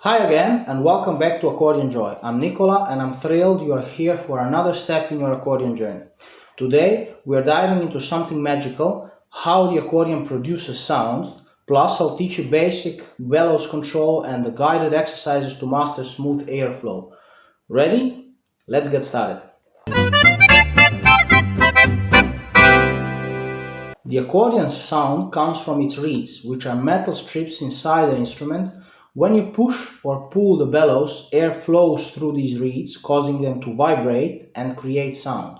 Hi again and welcome back to Accordion Joy. I'm Nicola and I'm thrilled you are here for another step in your accordion journey. Today we are diving into something magical, how the accordion produces sound, plus I'll teach you basic bellows control and the guided exercises to master smooth airflow. Ready? Let's get started. The accordion's sound comes from its reeds, which are metal strips inside the instrument. When you push or pull the bellows, air flows through these reeds, causing them to vibrate and create sound.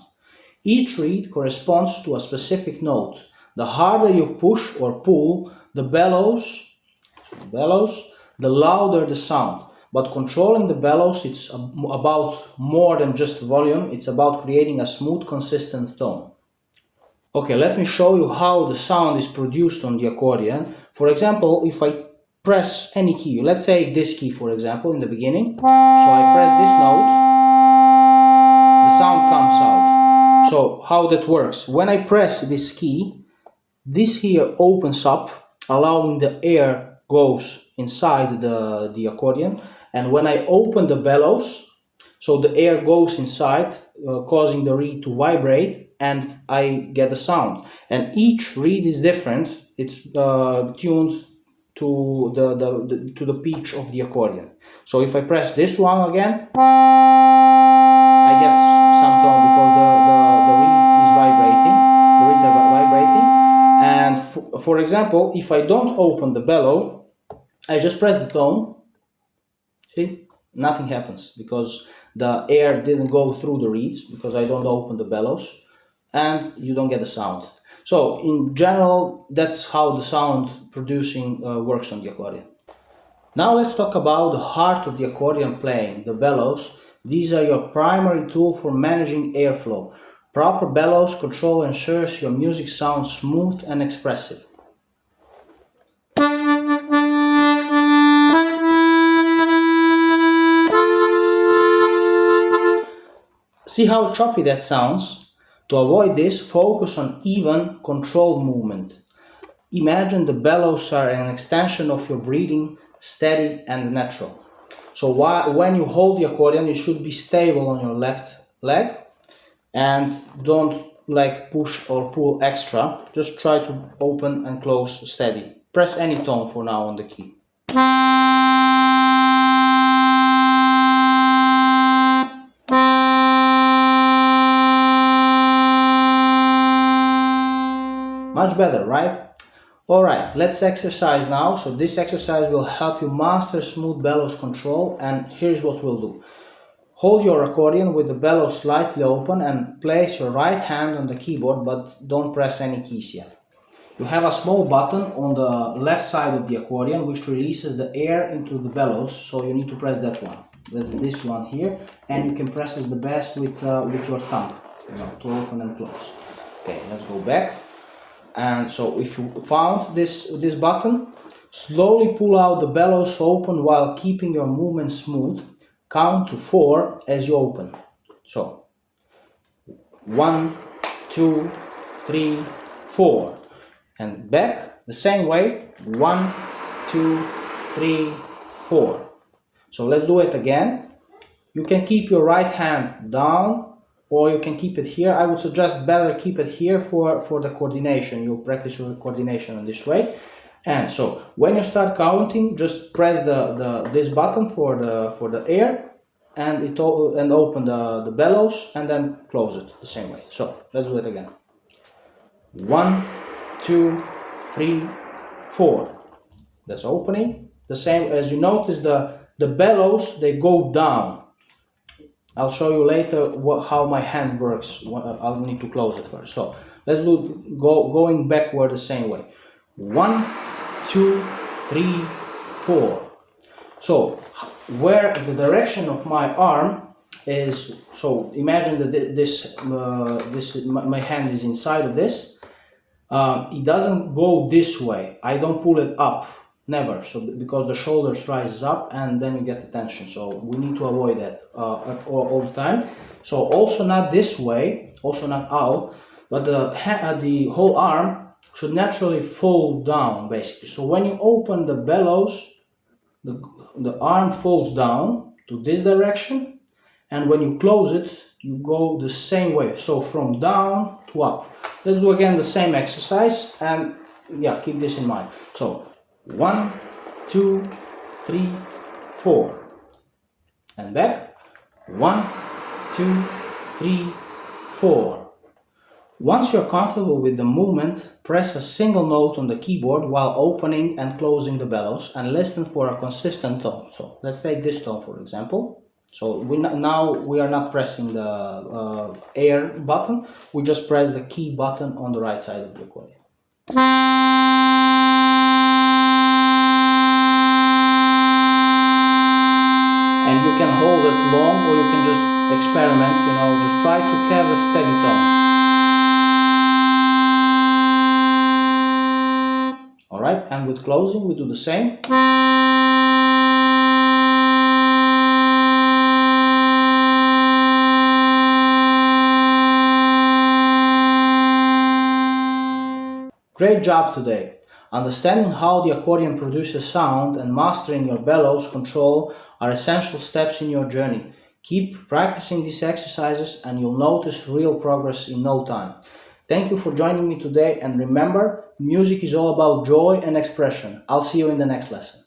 Each reed corresponds to a specific note. The harder you push or pull the bellows, the louder the sound. But controlling the bellows, it's about more than just volume, it's about creating a smooth, consistent tone. Okay, let me show you how the sound is produced on the accordion. For example, if I press any key, let's say this key for example in the beginning, so I press this note, the sound comes out. So how that works, when I press this key, this here opens up, allowing the air goes inside the accordion, and when I open the bellows, so the air goes inside, causing the reed to vibrate, and I get the sound. And each reed is different. It's tuned to the pitch of the accordion. So if I press this one again, I get some tone because the reed is vibrating. The reeds are vibrating. And for example, if I don't open the bellow, I just press the tone. See, nothing happens because the air didn't go through the reeds because I don't open the bellows, and you don't get the sound. So in general, that's how the sound producing works on the accordion. Now let's talk about the heart of the accordion playing, the bellows. These are your primary tool for managing airflow. Proper bellows control ensures your music sounds smooth and expressive. See how choppy that sounds? To avoid this, focus on even, controlled movement. Imagine the bellows are an extension of your breathing, steady and natural. So when you hold the accordion, you should be stable on your left leg and don't push or pull extra. Just try to open and close steady. Press any tone for now on the key. Much better, right? Alright, let's exercise now. So this exercise will help you master smooth bellows control, and here's what we'll do. Hold your accordion with the bellows slightly open and place your right hand on the keyboard, but don't press any keys yet. You have a small button on the left side of the accordion which releases the air into the bellows, so you need to press that one. That's this one here, and you can press it the best with your thumb, to open and close. Okay, let's go back. And so if you found this button, slowly pull out the bellows open while keeping your movement smooth. Count to 4 as you open. So 1, 2, 3, 4. And back the same way. 1, 2, 3, 4. So let's do it again. You can keep your right hand down, or you can keep it here. I would suggest better keep it here for the coordination. You'll practice your coordination in this way. And so when you start counting, just press this button for the air, and open the bellows, and then close it the same way. So let's do it again. 1, 2, 3, 4. That's opening. The same as you notice, the bellows, they go down. I'll show you later how my hand works. I'll need to close it first. So let's do going backward the same way. 1, 2, 3, 4. So where the direction of my arm is, so imagine that my hand is inside of this. It doesn't go this way. I don't pull it up. Never. So because the shoulders rises up and then you get the tension. So we need to avoid that all the time. So also not this way, also not out, but the whole arm should naturally fall down basically. So when you open the bellows, the arm folds down to this direction, and when you close it, you go the same way. So from down to up. Let's do again the same exercise, and yeah, keep this in mind. So 1, 2, 3, 4, and back. 1, 2, 3, 4. Once you're comfortable with the movement, press a single note on the keyboard while opening and closing the bellows and listen for a consistent tone. So let's take this tone for example. So now we are not pressing the air button, we just press the key button on the right side of the accordion. And you can hold it long, or you can just experiment, just try to have a steady tone. Alright, and with closing we do the same. Great job today! Understanding how the accordion produces sound and mastering your bellows control are essential steps in your journey. Keep practicing these exercises and you'll notice real progress in no time. Thank you for joining me today, and remember, music is all about joy and expression. I'll see you in the next lesson.